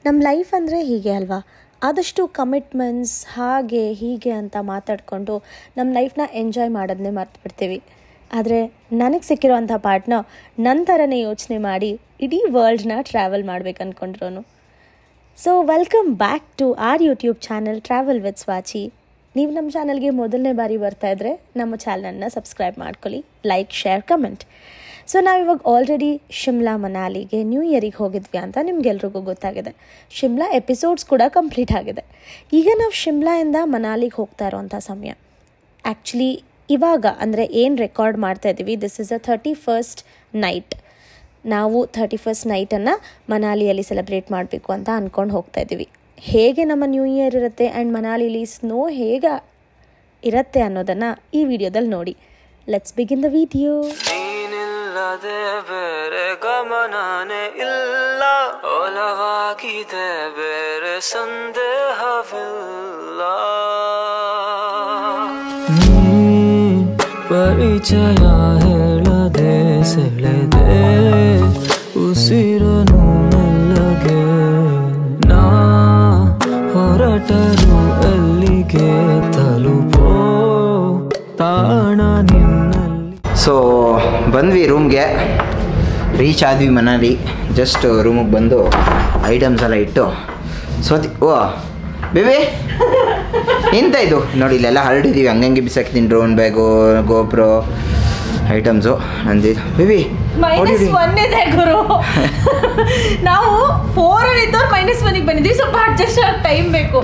ನಮ್ಮ ಲೈಫ್ ಅಂದರೆ ಹೀಗೆ ಅಲ್ವಾ, ಆದಷ್ಟು ಕಮಿಟ್ಮೆಂಟ್ಸ್ ಹಾಗೆ ಹೀಗೆ ಅಂತ ಮಾತಾಡಿಕೊಂಡು ನಮ್ಮ ಲೈಫ್ನ ಎಂಜಾಯ್ ಮಾಡೋದನ್ನೇ ಮರ್ತು ಬಿಡ್ತೀವಿ. ಆದರೆ ನನಗೆ ಸಿಕ್ಕಿರೋಂಥ ಪಾರ್ಟ್ನರ್ ನನ್ನ ಥರನೇ ಯೋಚನೆ ಮಾಡಿ ಇಡೀ ವರ್ಲ್ಡ್ನ ಟ್ರಾವೆಲ್ ಮಾಡ್ಬೇಕು ಅಂದ್ಕೊಂಡ್ರು. So welcome back to our YouTube channel travel with Swachi. ನೀವು ನಮ್ಮ ಚಾನಲ್ಗೆ ಮೊದಲನೇ ಬಾರಿ ಬರ್ತಾ ಇದ್ದರೆ ನಮ್ಮ ಚಾನಲ್ನ ಸಬ್ಸ್ಕ್ರೈಬ್ ಮಾಡ್ಕೊಳ್ಳಿ, ಲೈಕ್, ಶೇರ್, ಕಮೆಂಟ್. ಸೊ ನಾವಿವಾಗ ಆಲ್ರೆಡಿ ಶಿಮ್ಲಾ ಮನಾಲಿಗೆ ನ್ಯೂ ಇಯರಿಗೆ ಹೋಗಿದ್ವಿ ಅಂತ ನಿಮ್ಗೆಲ್ರಿಗೂ ಗೊತ್ತಾಗಿದೆ. ಶಿಮ್ಲಾ ಎಪಿಸೋಡ್ಸ್ ಕೂಡ ಕಂಪ್ಲೀಟ್ ಆಗಿದೆ. ಈಗ ನಾವು ಶಿಮ್ಲಾಯಿಂದ ಮನಾಲಿಗೆ ಹೋಗ್ತಾ ಇರೋವಂಥ ಸಮಯ. ಆ್ಯಕ್ಚುಲಿ ಇವಾಗ ಅಂದರೆ ಏನು ರೆಕಾರ್ಡ್ ಮಾಡ್ತಾ ಇದ್ದೀವಿ, this is a 31st night. ನಾವು 31st ನೈಟನ್ನು ಮನಾಲಿಯಲ್ಲಿ ಸೆಲೆಬ್ರೇಟ್ ಮಾಡಬೇಕು ಅಂತ ಅಂದ್ಕೊಂಡು ಹೋಗ್ತಾ ಇದ್ದೀವಿ. ಹೇಗೆ ನಮ್ಮ ನ್ಯೂ ಇಯರ್ ಇರುತ್ತೆ ಆ್ಯಂಡ್ ಮನಾಲಿಲಿ ಸ್ನೋ ಹೇಗೆ ಇರುತ್ತೆ ಅನ್ನೋದನ್ನು ಈ ವಿಡಿಯೋದಲ್ಲಿ ನೋಡಿ. Let's begin the video. ಪರಿಚಯ ಹೇಳದೆ ಸೆಳೆದೆ ಉಸಿರನು ಮೆಲ್ಲಗೆ ನಾ ಹೊರಟರು ಅಲ್ಲಿಗೆ ತಲುಪೋ ತಾಣ ನಿನ್ನಲ್ಲಿ. ಸೊ ಬಂದ್ವಿ ರೂಮ್ಗೆ, ರೀಚ್ ಆದ್ವಿ ಮನಾಲಿ. ಜಸ್ಟ್ ರೂಮಿಗೆ ಬಂದು ಐಟಮ್ಸ್ ಎಲ್ಲ ಇಟ್ಟು ಓ ಬೇಬಿ ಎಂತ ಇದು ನೋಡಿ, ಇಲ್ಲೆಲ್ಲ ಹರಡಿದ್ದೀವಿ, ಹಂಗಂಗೆ ಬಿಸಾಕ್ತೀನಿ. ಡ್ರೋನ್ ಬ್ಯಾಗು, ಗೋಪ್ರೋ ಐಟಮ್ಸು ನಂದಿದ್ದು. ಬೇಬಿ -1 ಇದೆ ಗುರು. ನಾವು 4 ಇದ್ದವ್ರು -1ಗೆ ಬಂದಿದ್ವಿ. ಸ್ವಲ್ಪ ಅಡ್ಜಸ್ಟ್ ಆಗಿ ಟೈಮ್ ಬೇಕು.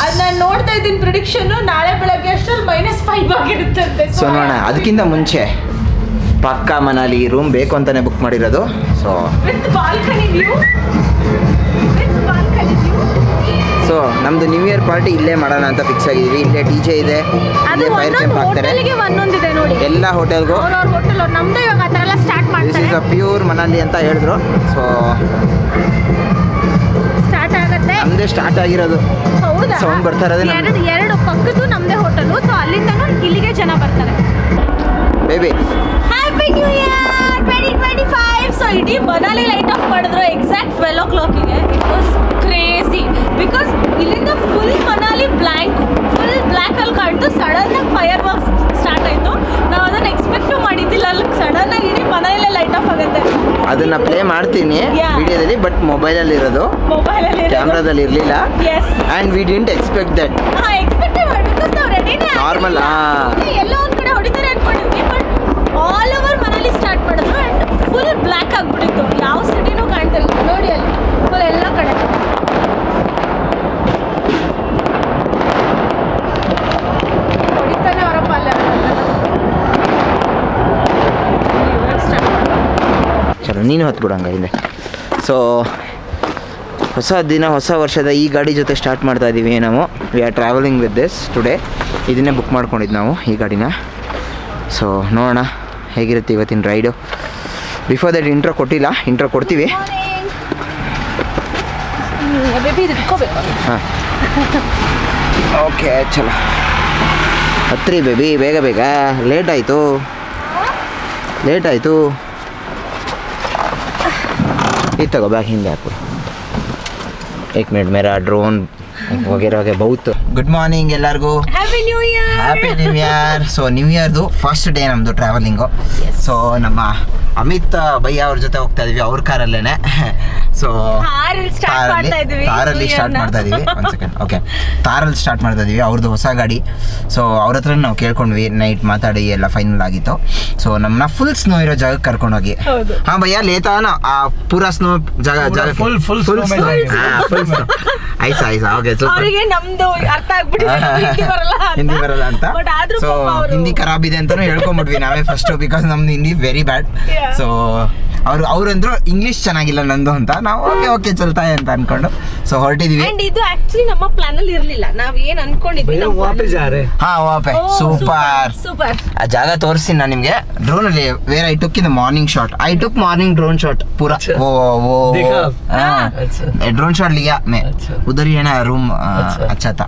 ಅದು ನಾನು ನೋಡ್ತಾ ಇದ್ದೀನಿ ಪ್ರಿಡಿಕ್ಷನ್, ನಾಳೆ ಬೆಳಗ್ಗೆ ಅಷ್ಟರಲ್ಲಿ -5 ಆಗಿರುತ್ತೆ. ಸೊ ನೋಡೋಣ. ಅದಕ್ಕಿಂತ ಮುಂಚೆ ಪಕ್ಕಾ ಮನಾಲಿ ರೂಮ್ ಬೇಕು ಅಂತಾನೆ ಬುಕ್ ಮಾಡಿರೋದು. So with balcony view. So ನಮ್ದು ನ್ಯೂ ಇಯರ್ ಪಾರ್ಟಿ ಇಲ್ಲೇ ಮಾಡೋಣ ಅಂತ ಫಿಕ್ಸ್ ಆಗಿದ್ದೀವಿ. ಇಲ್ಲೇ DJ ಇದೆ, ಇಲ್ಲೇ ಫೈರ್ ಕ್ಯಾಂಪ್ ಹಾಕ್ತಾರೆ. ಎಲ್ಲ ಹೋಟೆಲ್ಗೂ this is a pure Manali ಅಂತ ಹೇಳಿದ್ರು. ಸೊ ಸ್ಟಾರ್ಟ್ ಆಗುತ್ತೆ, ನಮ್ದೇ ಸ್ಟಾರ್ಟ್ ಆಗಿರೋದು. ಸೌಂಡ್ ಬರ್ತಾ ಇರೋದು. ಎರಡು ಪಕ್ಕದ್ದು ನಮ್ದೇ ಹೋಟೆಲ್. ಸೊ ಅಲ್ಲಿಂದನೂ ಇಲ್ಲಿಗೆ ಜನ ಬರ್ತಾರೆ. Baby happy new year 2025. So ಇಡೀ ಮನಾಲಿ ಲೈಟ್ ಆಫ್ ಮಾಡಿದ್ರು ಎಕ್ಸಾಕ್ಟ್ 12 o'clockಗೆ. ಇಟ್ ವಾಸ್ ಕ್ರೇಜಿ ಬಿಕಾಸ್ ಇಲ್ಲಿಂದ ಫುಲ್ ಮನಾಲಿ ಫುಲ್ ಬ್ಲ್ಯಾಕ್ ಅಲ್ಲಿ ಕಾಣ್ತು. ಸಡನ್ ಆಗಿ ಫೈರ್ ವರ್ಕ್ಸ್ ಸ್ಟಾರ್ಟ್ ಆಯಿತು. ನಾವು ಅದನ್ನು ಎಕ್ಸ್ಪೆಕ್ಟು ಮಾಡಿದ್ದಿಲ್ಲ. ಅಲ್ಲಿ ಸಡನ್ ಆಗಿ ಇಡೀ ಮನಾಲಿಯಲ್ಲೇ ಲೈಟ್ ಆಫ್ ಆಗುತ್ತೆ. ಅದನ್ನ ಪ್ಲೇ ಮಾಡ್ತೀನಿ ವಿಡಿಯೋದಲ್ಲಿ, ಬಟ್ ಮೊಬೈಲಲ್ಲಿ ಇರೋದು, ಕ್ಯಾಮ್ರಾದಲ್ಲಿ ಇರಲಿಲ್ಲ. And we didn't expect that. Expect ಮಾಡಬೇಕು ನಾವು ರೆಡಿನೇ ನಾರ್ಮಲ್ ಎಲ್ಲೋ ಒಂದು ಕಡೆ ಹೊಡಿತಾರೆ ಅನ್ಕೊಂಡಿದ್ವಿ. But all over Manali start ಮಾಡಿದ್ರು ಆ್ಯಂಡ್ ಫುಲ್ ಬ್ಲ್ಯಾಕ್ ಆಗಿಬಿಟ್ಟಿತ್ತು. ಯಾವ ಸಿಟಿನೂ ಕಾಣ್ತಿಲ್ಲ ನೋಡಿ, ಅಲ್ಲಿ ಫುಲ್ ಎಲ್ಲ ಕಡೆ. ಹೊಡಿತಾನೆ ಅವರಪ್ಪ ಅಲ್ಲ. ಚಲೋ ನೀನು ಹತ್ಬಿಡಂಗ ಇಲ್ಲೇ. ಸೊ ಹೊಸ ದಿನ, ಹೊಸ ವರ್ಷದ ಈ ಗಾಡಿ ಜೊತೆ ಸ್ಟಾರ್ಟ್ ಮಾಡ್ತಾ ಇದ್ದೀವಿ ನಾವು. We are travelling with this today. ಇದನ್ನೇ ಬುಕ್ ಮಾಡ್ಕೊಂಡಿದ್ದು ನಾವು ಈ ಗಾಡಿನ. ಸೊ ನೋಡೋಣ ಹೇಗಿರುತ್ತೆ ಇವತ್ತಿನ ರೈಡು. ಬಿಫೋರ್ ದಟ್ ಇಂಟ್ರೋ ಕೊಟ್ಟಿಲ್ಲ, ಇಂಟ್ರೋ ಕೊಡ್ತೀವಿ. ಹಾಂ ಓಕೆ ಚಲೋ ಹತ್ರಿ ಬೇಬಿ, ಬೇಗ ಬೇಗ. ಲೇಟ್ ಆಯಿತು. ಇದು ತಗೋ ಬ್ಯಾಗ್ ಹಿಂದೆ ಹಾಕು. 1 मिनट मेरा ड्रोन वगैरह के बहुत. ಗುಡ್ ಮಾರ್ನಿಂಗ್ ಎಲ್ಲರಿಗೂ. Happy new year. So new ಇಯರ್ದು ಫಸ್ಟ್ ಡೇ ನಮ್ಮದು ಟ್ರಾವೆಲಿಂಗು. ಸೊ ನಮ್ಮ ಅಮಿತ್ ಭಯ್ಯ ಅವ್ರ ಜೊತೆ ಹೋಗ್ತಾ ಇದೀವಿ, ಅವ್ರ ಕಾರಲ್ಲೇನೆ. ಸೊ ಕಾರಲ್ಲಿ ಸ್ಟಾರ್ಟ್ ಮಾಡ್ತಾ ಇದೀವಿ. ಒಂದು ಸೆಕೆಂಡ್. ಓಕೆ, ಕಾರಲ್ಲಿ ಸ್ಟಾರ್ಟ್ ಮಾಡ್ತಾ ಇದೀವಿ. ಅವ್ರದ್ದು ಹೊಸ ಗಾಡಿ. ಸೊ ಅವ್ರ ಹತ್ರ ನಾವು ಕೇಳ್ಕೊಂಡ್ವಿ, ನೈಟ್ ಮಾತಾಡಿ ಎಲ್ಲ ಫೈನಲ್ ಆಗಿತ್ತು. ಸೊ ನಮ್ಮನ್ನ ಫುಲ್ ಸ್ನೋ ಇರೋ ಜಾಗಕ್ಕೆ ಕರ್ಕೊಂಡೋಗಿ. ಹಾಂ ಭಯ್ಯ ಲೇತಾನ ಪೂರಾ ಸ್ನೋ ಜಾಗ ಫುಲ್ ಐಸಾ ಓಕೆ. ಹಿಂದಿ ಬರಲ್ಲ ಅಂತ. ಸೊ ಹಿಂದಿ ಖರಾಬ್ ಇದೆ ಅಂತಾನು ಹೇಳ್ಕೊಂಡ್ಬಿಟ್ವಿ ನಾವೇ ಫಸ್ಟ್, ಬಿಕಾಸ್ ನಮ್ದು ಹಿಂದಿ ವೆರಿ ಬ್ಯಾಡ್. ಸೊ ಅವ್ರಂದ್ರು ಇಂಗ್ಲಿಷ್ ಚೆನ್ನಾಗಿಲ್ಲ ನಂದು ಅಂತ. ನಾವು ಓಕೆ ಚಲ್ತಾ ಅಂತ ಅನ್ಕೊಂಡು ಸೊ ಹೊರಟಿದ್ವಿ. ಇದು ಆಕ್ಚುಲಿ ನಮ್ಮ ಪ್ಲಾನ್ ಅಲ್ಲಿ ಇರ್ಲಿಲ್ಲ. ನಾವ್ ಏನ್ ಅನ್ಕೊಂಡಿದ್ವಿ, ಹಾ ವಾಪೆ ಸೂಪರ್. ಆ ಜಾಗ ತೋರಿಸ್ತೀನಿ ನಾನು ನಿಮ್ಗೆ. ड्रोन ಅಲ್ಲಿ where I took in the morning shot. I took morning drone shot पूरा. वो देखा ड्रोन शॉट लिया मैं. उधर ही है ना रूम अच्छा था.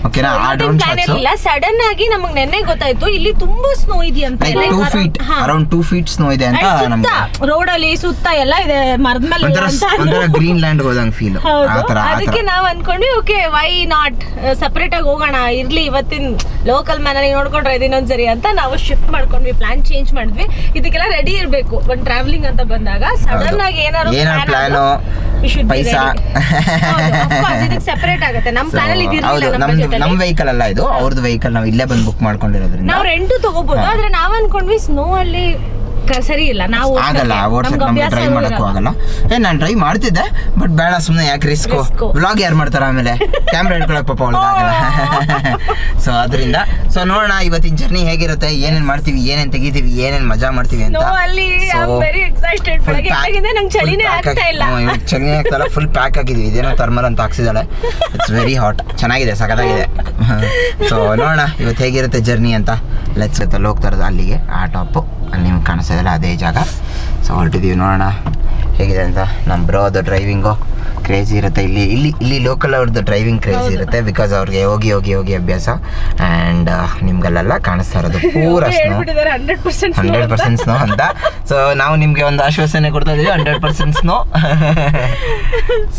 ओके ना ಆ ಡ್ರೋನ್ ಶಾಟ್ಸ್ ಇಲ್ಲ ಸಡನ್ ಆಗಿ ನಮಗೆ ನೆನ್ನೆ ಗೊತ್ತಾಯ್ತು ಇಲ್ಲಿ ತುಂಬಾ ಸ್ನೋ ಇದೆ ಅಂತ. 2 feet ಅರೌಂಡ್ 2 feet ಸ್ನೋ ಇದೆ ಅಂತ ನಮಗೆ. ರೋಡ್ ಅಲ್ಲಿ ಸುತ್ತ ಎಲ್ಲ ಇದೆ ಮರದ ಮೇಲೆ ಒಂಥರ ಗ್ರೀನ್ ಲ್ಯಾಂಡ್ ಹೋದಂಗ್ ಫೀಲ್ ಆತರ. ಅದಕ್ಕೆ ನಾವು ಅನ್ಕೊಂಡ್ವಿ ಓಕೆ ವೈ ನಾಟ್ ಸೆಪರೇಟ್ ಆಗಿ ಹೋಗೋಣ, ಇರ್ಲಿ ಇವತ್ತಿನ ಲೋಕಲ್ ಮನೇಲಿ ನೋಡ್ಕೊಂಡ್ರೆ ಇನ್ನೊಂದ್ಸರಿ ಅಂತ ನಾವು ಶಿಫ್ಟ್ ಮಾಡ್ಕೊಂಡ್ವಿ, ಪ್ಲಾನ್ ಚೇಂಜ್ ಮಾಡಿದ್ವಿ. ಇದಕ್ಕೆಲ್ಲ ರೆಡಿ ಇರಬೇಕು ಒಂದು ಟ್ರಾವೆಲಿಂಗ್ ಅಂತ ಬಂದಾಗ. ಸಡನ್ ಆಗಿ ಏನಾದ್ರು ಪ್ಲಾನ್ ಪೈಸಾ ಇದಕ್ಕೆ ಸೆಪರೇಟ್ ಆಗುತ್ತೆ. ನಮ್ಮ ಪ್ಲಾನ್ ಅಲ್ಲಿ ಇದಿರಲಿಲ್ಲ. ನಮ್ಮ ವೆಹಿಕಲ್ ಅಲ್ಲ ಇದು, ಅವ್ರದ್ದು ವೆಹಿಕಲ್ ನಾವು ಇಲ್ಲೇ ಬಂದು ಬುಕ್ ಮಾಡ್ಕೊಂಡಿರೋದ್ರಿಂದ ನಾವು ರೆಂಟ್ ತಗೋಬಹುದು. ಆದ್ರೆ ನಾವ್ ಅನ್ಕೊಂಡ್ವಿ ಸ್ನೋ ಅಲ್ಲಿ ಸರಿ ಇಲ್ಲ, ನಾವು ಆಗಲ್ಲ ಓಡ್ಸಕ್, ನಮ್ಗೆ ಡ್ರೈವ್ ಮಾಡಕ್ಕೂ ಆಗಲ್ಲ. ನಾನು ಡ್ರೈವ್ ಮಾಡ್ತಿದ್ದೆ ಬಟ್ ಬೇಡ ಸುಮ್ಮನೆ ಯಾಕೆ ರಿಸ್ಕ್. ವ್ಲಾಗ್ ಯಾರು ಮಾಡ್ತಾರ ಆಮೇಲೆ ಕ್ಯಾಮ್ರಾ ಇಟ್ಕೊಳಕ್ ಪಾಪ ಒಳಗಾಗಲ್ಲ. ಸೊ ಅದರಿಂದ ಸೊ ನೋಡೋಣ ಇವತ್ತಿನ ಜರ್ನಿ ಹೇಗಿರುತ್ತೆ, ಏನೇನ್ ಮಾಡ್ತೀವಿ, ಏನೇನ್ ತೆಗಿತೀವಿ, ಏನೇನ್ ಮಜಾ ಮಾಡ್ತೀವಿ ಅಂತ. ಚಳಿನೇ ಆಗ್ತಾರ, ಫುಲ್ ಪ್ಯಾಕ್ ಆಗಿದ್ವಿ. ಇದೇನೋ ಥರ್ಮಲ್ ಅಂತ ಹಾಕ್ಸಿದಾಳೆ. ಇಟ್ಸ್ ವೆರಿ ಹಾಟ್, ಚೆನ್ನಾಗಿದೆ, ಸಖತ್ತಾಗಿದೆ. ಸೊ ನೋಡೋಣ ಇವತ್ತು ಹೇಗಿರುತ್ತೆ ಜರ್ನಿ ಅಂತ. ಲೆಟ್ಸ್ ಅಲ್ಲಿ ಹೋಗ್ತಾ ಇರೋದು ಅಲ್ಲಿಗೆ, ಆ ಟಾಪು ಅಲ್ಲಿ ನಿಮ್ಗೆ ಕಾಣಿಸ್ತಾ ಇದೆಯಲ್ಲ ಅದೇ ಜಾಗ. ಸೊ ಹೊರಟಿದ್ದೀವಿ, ನೋಡೋಣ ಹೇಗಿದೆ ಅಂತ. ನಮ್ಮ ಬ್ರೋ ಅದು ಡ್ರೈವಿಂಗು ಕ್ರೇಜಿ ಇರುತ್ತೆ. ಇಲ್ಲಿ ಲೋಕಲ್ ಅವ್ರದ್ದು ಡ್ರೈವಿಂಗ್ ಕ್ರೇಜಿ ಇರುತ್ತೆ, ಬಿಕಾಸ್ ಅವ್ರಿಗೆ ಹೋಗಿ ಹೋಗಿ ಹೋಗಿ ಅಭ್ಯಾಸ. ಆ್ಯಂಡ್ ನಿಮ್ಗಲ್ಲೆಲ್ಲ ಕಾಣಿಸ್ತಾ ಇರೋದು ಪೂರ ಸ್ನೋ, 100% ಸ್ನೋ ಅಂತ. ಸೊ ನಾವು ನಿಮಗೆ ಒಂದು ಆಶ್ವಾಸನೆ ಕೊಡ್ತಾ ಇದೀವಿ, 100% ಸ್ನೋ.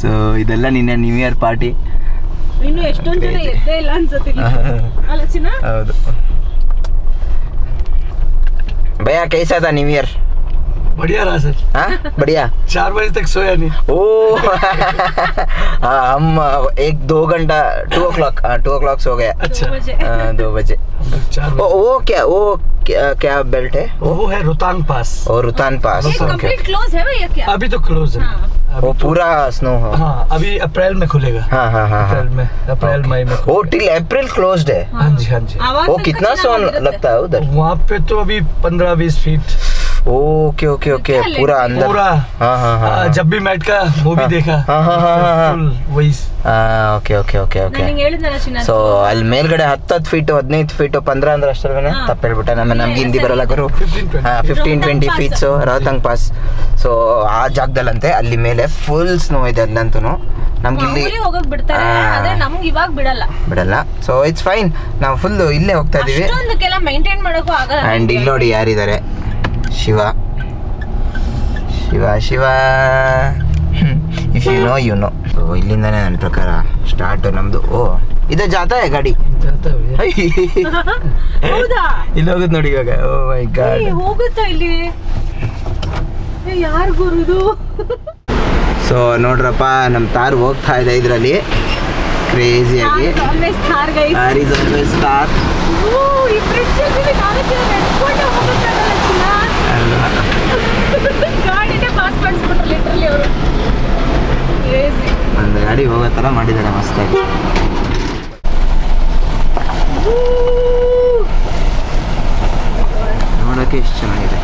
ಸೊ ಇದೆಲ್ಲ ನಿನ್ನೆ ನ್ಯೂ ಇಯರ್ ಪಾರ್ಟಿ. ಇನ್ನು ಎಷ್ಟೊಂದು ಜನ ಎದ್ದೇ ಇಲ್ಲ ಅನ್ಸುತ್ತೆ. ಹೌದು. भैया कैसा था न्यू ईयर? बढ़िया रहा सर. हाँ बढ़िया. 4 बजे तक सोया नहीं. ओह हम 1-2 घंटा 2 o'clock सो गया. अच्छा 2 बजे. वो क्या बेल्ट है? वो है रोहतांग पास. और रोहतांग पास कंप्लीट क्लोज है भैया क्या? अभी तो क्लोज है. वो पूरा स्नो है. हाँ अभी अप्रैल में खुलेगा. हाँ अप्रैल मई में. वो टिल अप्रैल क्लोज्ड है. हाँ जी. वो कितना स्नो लगता है उधर? वहाँ पे तो अभी 15-20 फीट. ओके पूरा अंदर. पूरा. हाँ जब भी मैट का मूवी देखा. हाँ वही. ಓಕೆ. ಸೊ ಅಲ್ಲಿ ಮೇಲ್ಗಡೆ 10 ಫೀಟ್ 15 ಫೀಟ್ 15 ಅಂದ್ರೆ ಅಷ್ಟರವೇ ತಪ್ಪು ಹೇಳ್ಬಿಟ್ಟೆ. ನಮ್ಗೆ ಹಿಂದಿ ಬರಲ್ಲ ಗುರು. 15-20 ಫೀಟ್ಸ್ ರೋಹತಾಂಗ್ ಪಾಸ್. ಸೊ ಆ ಜಾಗದಲ್ಲಂತೆ ಅಲ್ಲಿ ಮೇಲೆ ಫುಲ್ ಸ್ನೋ ಇದೆ ಅಲ್ಲಂತೂ. ನಮ್ಗೆ ಇಲ್ಲಿ ಬಿಡಲ್ಲ. ಸೊ ಇಟ್ಸ್ ಫೈನ್, ನಾವು ಫುಲ್ ಇಲ್ಲೇ ಹೋಗ್ತಾ ಇದೀವಿ. ಅಂಡ್ ಇಲ್ಲಿ ನೋಡಿ ಯಾರಿದ್ದಾರೆ, Shiva. If you know you know. So ಇಲ್ಲಿಂದಾನೆ ನನ್ನ ಪ್ರಕಾರ ಸ್ಟಾರ್ಟ್ ನಮ್ದು. ಓ ಇದು ಜಾತಾ ಹೈ ಗಾಡಿ. ಇಲ್ಲಿ ಹೋಗುತ್ತೆ ನೋಡಿ ಇವಾಗ. ಓ ಮೈ ಗಾಡ್, ಹೋಗುತ್ತಾ ಇಲ್ಲಿ ಯಾರು ಗುರುದು. ಸೊ ನೋಡ್ರಪ್ಪ ನಮ್ಮ ತಾರ್ ಹೋಗ್ತಾ ಇದೆ ಇದರಲ್ಲಿ ಕ್ರೇಜಿಯಾಗಿ. ಸ್ಟಾರ್ ಒಂದು ಗಾಡಿ ಹೋಗೋ ಥರ ಮಾಡಿದ್ದಾರೆ ಮಸ್ತಾಗಿ. ನೋಡೋಕೆ ಎಷ್ಟು ಚೆನ್ನಾಗಿದೆ.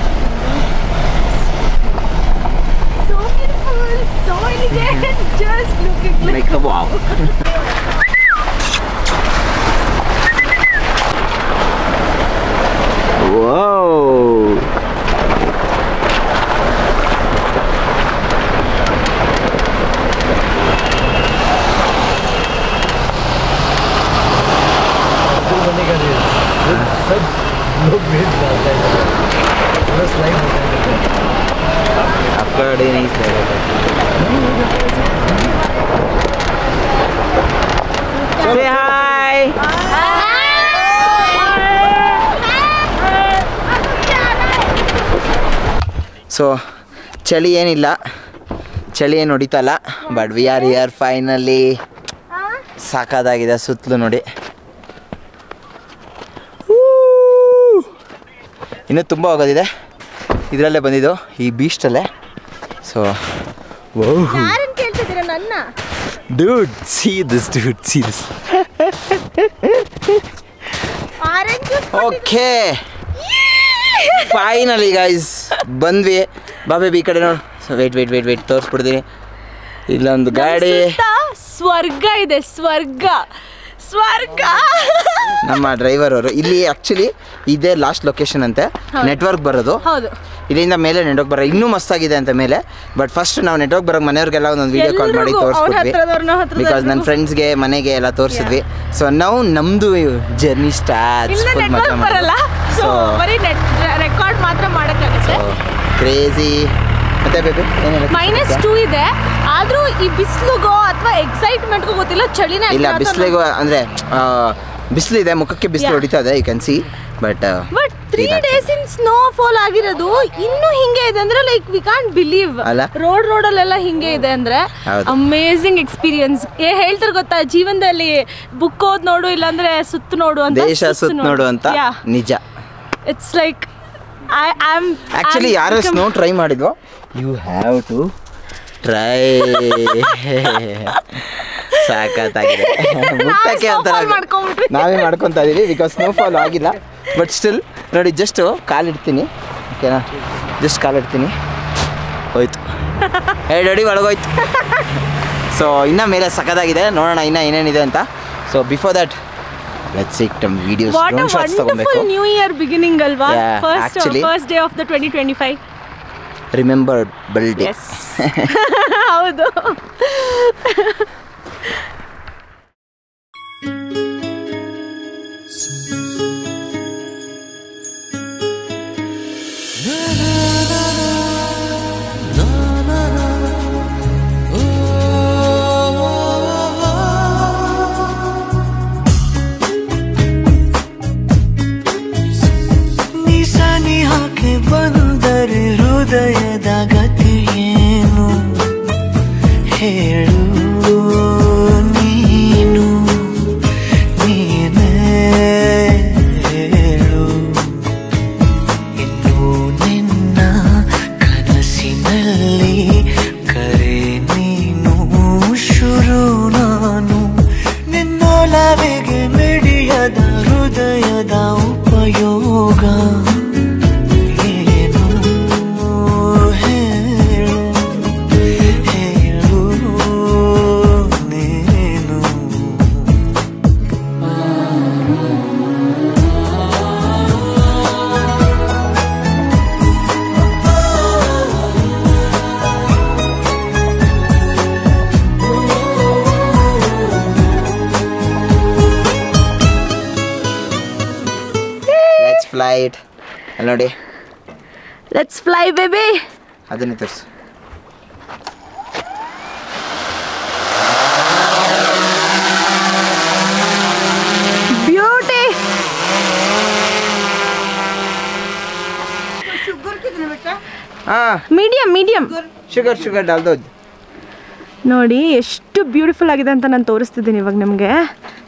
आपका गाड़ी नहीं स्लाइड होता. Say hi. ಸೊ ಚಳಿ ಏನಿಲ್ಲ, ಚಳಿ ಏನು ಹೊಡಿತಲ್ಲ, but we are here finally. ಸಾಕಾದಾಗಿದೆ ಸುತ್ತಲೂ ನೋಡಿ. ಇನ್ನೂ ತುಂಬ ಹೋಗೋದಿದೆ. ಇದರಲ್ಲೇ ಬಂದಿದ್ದು ಈ ಬೀಚ್ಟಲ್ಲೇ. So dude see this. Okay finally guys ಬಂದ್ವಿ. ಬಾಬೆ ಈ ಕಡೆ ನೋಡು. ಸೊ ವೇಟ್ ತೋರಿಸ್ಬಿಡ್ತೀನಿ. ಇಲ್ಲೊಂದು ಗಾಡಿ. ಸ್ವರ್ಗ ಇದೆ, ಸ್ವರ್ಗ ಸ್ವರ್ಗ. ನಮ್ಮ ಡ್ರೈವರ್ ಅವರು ಇಲ್ಲಿ ಆಕ್ಚುಲಿ ಇದೇ ಲಾಸ್ಟ್ ಲೊಕೇಶನ್ ಅಂತೆ ನೆಟ್ವರ್ಕ್ ಬರೋದು. ಹೌದು, ಇಲ್ಲಿಂದ ಮೇಲೆ ನೆಟ್ವರ್ಕ್ ಬರೋ ಇನ್ನೂ ಮಸ್ತಾಗಿದೆ ಅಂತ ಮೇಲೆ. ಬಟ್ ಫಸ್ಟ್ ನಾವು ನೆಟ್ವರ್ಕ್ ಬರೋಕೆ ಮನೆಯವ್ರಿಗೆಲ್ಲ ಒಂದೊಂದು ವಿಡಿಯೋ ಕಾಲ್ ಮಾಡಿ ತೋರಿಸ್ಬಿಟ್ವಿ. ಬಿಕಾಸ್ ನನ್ನ ಫ್ರೆಂಡ್ಸ್ಗೆ ಮನೆಗೆ ಎಲ್ಲ ತೋರಿಸಿದ್ವಿ. ಸೊ ನಾವು ನಮ್ದು ಜರ್ನಿ ಸ್ಟಾರ್ಟ್. ಸೊ ಬರೀ ರೆಕಾರ್ಡ್ ಮಾತ್ರ ಮಾಡೋಕ್ಕಾಗುತ್ತೆ. ಕ್ರೇಜಿ. ಮತ್ತೆ ಬೇಬಿ -2 ಇದೆ. ಆದ್ರೂ ಈ ಬಿಸಿಲಿಗೋ ಅಥವಾ ಎಕ್ಸೈಟ್ಮೆಂಟ್ಗೂ ಗೊತ್ತಿಲ್ಲ, ಚಳಿನೇ ಇಲ್ಲ. ಬಿಸಿಲಿಗೂ ಅಂದ್ರೆ ಬಿಸಿಲು ಇದೆ, ಮುಖಕ್ಕೆ ಬಿಸಿಲು ಹೊಡಿತಾ ಇದೆ, you can see. But 3 days in snowfall ಆಗಿರೋದು ಇನ್ನೂ ಹಿಂಗೆ ಇದೆ ಅಂದ್ರೆ ಲೈಕ್ ವಿ ಕಾಂಟ್ ಬಿಲೀವ್. ರೋಡಲ್ಲೆಲ್ಲ ಹಿಂಗೆ ಇದೆ ಅಂದ್ರೆ ಅಮೇಸಿಂಗ್ ಎಕ್ಸ್ಪೀರಿಯನ್ಸ್. ಹೇಳ್ತಾರೆ ಗೊತ್ತಾ, ಜೀವನದಲ್ಲಿ ಬುಕ್ ಓದ್ ನೋಡು ಇಲ್ಲಾಂದ್ರೆ ಸುತ್ತು ನೋಡು ಅಂತ, ದೇಶ ಸುತ್ತು ನೋಡು ಅಂತ. ನಿಜ. ಇಟ್ಸ್ ಲೈಕ್ ಆಕ್ಚುಲಿ ಯಾರು ಸ್ನೋ ಟ್ರೈ ಮಾಡಿದ್ವೋ, ಯು ಹ್ಯಾವ್ ಟು ಟ್ರೈ. ಸಾಕತ್ತಾಗಿದೆ. ಮುಟ್ಟಕ್ಕೆ ಒಂಥರ ನಾವೇ ಮಾಡ್ಕೊತಾ ಇದೀವಿ ಬಿಕಾಸ್ ಸ್ನೋಫಾಲ್ ಆಗಿಲ್ಲ. ಬಟ್ ಸ್ಟಿಲ್ ನೋಡಿ, ಜಸ್ಟ್ ಕಾಲಿಡ್ತೀನಿ, ಓಕೆನಾ? ಜಸ್ಟ್ ಕಾಲಿಡ್ತೀನಿ, ಹೋಯ್ತು. ರೆಡಿ ಒಳಗೋಯ್ತು. ಸೊ ಇನ್ನು ಮೇಲೆ ಸಖತ್ತಾಗಿದೆ. ನೋಡೋಣ ಇನ್ನು ಏನೇನಿದೆ ಅಂತ. So before that let's take some videos. Drone shots ತಗೊಬೇಕು. ನ್ಯೂ ಇಯರ್ ಬಿಗಿನಿಂಗ್ ಅಲ್ವಾ? First day of the 2025. Remember birthday. ಹೌದು. ಬಂದರೆ ಹೃದಯದ ಗತಿಯೇನು ಹೇಳು, ನೀನು ನೀನೇ ಹೇಳು. ಇನ್ನು ನಿನ್ನ ಕನಸಿನಲ್ಲಿ ಕರೆ ನೀನು, ಶುರು ನಾನು. ನಿನ್ನೊಲವಿಗೆ ಮಿಡಿಯದ ಹೃದಯದ ಉಪಯೋಗ ಫ್ಲೈಟ್ ಅಲ್ಲಿ ನೋಡಿ. Let's fly baby. ಅದನ್ನೇ ತೋರಿಸು. ಬ್ಯೂಟಿ. ಮೀಡಿಯಂ ಶುಗರ್ ಡಾಲ್ ದೋ. ನೋಡಿ ಎಷ್ಟು ಬ್ಯೂಟಿಫುಲ್ ಆಗಿದೆ ಅಂತ ನಾನು ತೋರಿಸ್ತಿದ್ದೀನಿ ಇವಾಗ ನಿಮಗೆ.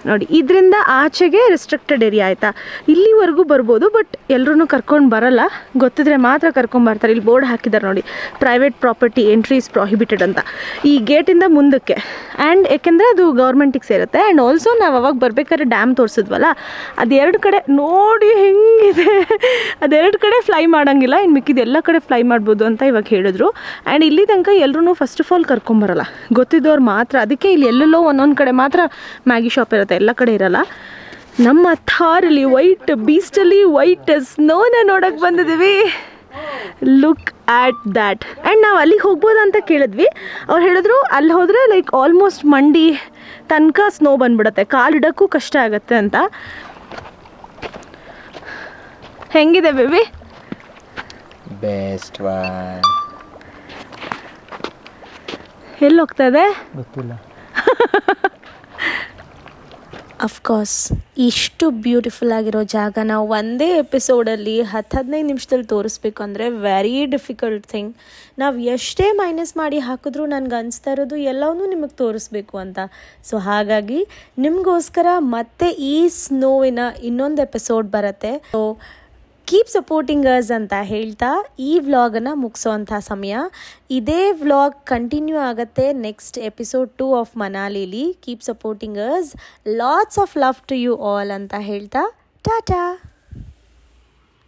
ನೋಡಿ, ಇದರಿಂದ ಆಚೆಗೆ ರೆಸ್ಟ್ರಿಕ್ಟೆಡ್ ಏರಿಯಾ ಆಯಿತಾ, ಇಲ್ಲಿವರೆಗೂ ಬರ್ಬೋದು. ಬಟ್ ಎಲ್ಲರೂ ಕರ್ಕೊಂಡು ಬರಲ್ಲ, ಗೊತ್ತಿದ್ರೆ ಮಾತ್ರ ಕರ್ಕೊಂಬರ್ತಾರೆ. ಇಲ್ಲಿ ಬೋರ್ಡ್ ಹಾಕಿದ್ದಾರೆ ನೋಡಿ, private property entry is prohibited ಅಂತ, ಈ ಗೇಟಿಂದ ಮುಂದಕ್ಕೆ. ಆ್ಯಂಡ್ ಏಕೆಂದರೆ ಅದು ಗೌರ್ಮೆಂಟಿಗೆ ಸೇರುತ್ತೆ. ಆ್ಯಂಡ್ ಆಲ್ಸೋ ನಾವು ಅವಾಗ ಬರ್ಬೇಕಾದ್ರೆ ಡ್ಯಾಮ್ ತೋರಿಸಿದ್ವಲ್ಲ, ಅದೆರಡು ಕಡೆ ನೋಡಿ ಹೆಂಗಿದೆ, ಅದೆರಡು ಕಡೆ ಫ್ಲೈ ಮಾಡೋಂಗಿಲ್ಲ, ಇನ್ನು ಮಿಕ್ಕಿದ ಎಲ್ಲ ಕಡೆ ಫ್ಲೈ ಮಾಡ್ಬೋದು ಅಂತ ಇವಾಗ ಹೇಳಿದ್ರು. ಆ್ಯಂಡ್ ಇಲ್ಲಿ ತನಕ ಎಲ್ಲರೂ ಫಸ್ಟ್ ಆಫ್ ಆಲ್ ಕರ್ಕೊಂಬರಲ್ಲ, ಗೊತ್ತಿದ್ದವ್ರು ಮಾತ್ರ. ಅದಕ್ಕೆ ಇಲ್ಲಿ ಎಲ್ಲೆಲ್ಲೋ ಒಂದೊಂದು ಕಡೆ ಮಾತ್ರ ಮ್ಯಾಗಿ ಶಾಪ್ ಇರುತ್ತೆ, ಎಲ್ಲ ಕಡೆ ಇರಲ್ಲ. ನಮ್ಮ ಥಾರಲ್ಲಿ ವೈಟ್ ಬೀಸ್ಟಲ್ಲಿ ವೈಟ್ ಸ್ನೋನ ನೋಡೋಕ್ಕೆ ಬಂದಿದ್ದೀವಿ. Look at that. ಆ್ಯಂಡ್ ನಾವು ಅಲ್ಲಿಗೆ ಹೋಗ್ಬೋದು ಅಂತ ಕೇಳಿದ್ವಿ. ಅವ್ರು ಹೇಳಿದ್ರು ಅಲ್ಲಿ ಹೋದರೆ ಲೈಕ್ ಆಲ್ಮೋಸ್ಟ್ ಮಂಡಿ ತನಕ ಸ್ನೋ ಬಂದ್ಬಿಡುತ್ತೆ, ಕಾಲಿಡೋಕ್ಕೂ ಕಷ್ಟ ಆಗುತ್ತೆ ಅಂತ. ಹೆಂಗಿದೆ ಬೇಬಿ? Best one. ಎಲ್ಲಿ ಹೋಗ್ತಾ ಇದೆ ಗೊತ್ತಿಲ್ಲ. ಅಫ್ಕೋರ್ಸ್ ಇಷ್ಟು ಬ್ಯೂಟಿಫುಲ್ ಆಗಿರೋ ಜಾಗನ ಒಂದೇ ಎಪಿಸೋಡಲ್ಲಿ 10-15 ನಿಮಿಷದಲ್ಲಿ ತೋರಿಸ್ಬೇಕು ಅಂದರೆ ವೆರಿ ಡಿಫಿಕಲ್ಟ್ ಥಿಂಗ್. ನಾವು ಎಷ್ಟೇ ಮೈನಸ್ ಮಾಡಿ ಹಾಕಿದ್ರೂ ನನಗೆ ಅನಿಸ್ತಾ ಇರೋದು ಎಲ್ಲವನ್ನೂ ನಿಮಗೆ ತೋರಿಸ್ಬೇಕು ಅಂತ. ಸೊ ಹಾಗಾಗಿ ನಿಮಗೋಸ್ಕರ ಮತ್ತೆ ಈ ಸ್ನೋವಿನ ಇನ್ನೊಂದು ಎಪಿಸೋಡ್ ಬರುತ್ತೆ. ಸೊ ಕೀಪ್ ಸಪೋರ್ಟಿಂಗ್ ಅಸ್ ಅಂತ ಹೇಳ್ತಾ ಈ ವ್ಲಾಗನ್ನು ಮುಗಿಸೋವಂಥ ಸಮಯ. ಇದೇ ವ್ಲಾಗ್ ಕಂಟಿನ್ಯೂ ಆಗುತ್ತೆ ನೆಕ್ಸ್ಟ್ ಎಪಿಸೋಡ್ 2 ಆಫ್ ಮನಾಲಿಲಿ. Keep supporting us. Lots of love to you all ಅಂತ ಹೇಳ್ತಾ ಟಾಟಾ.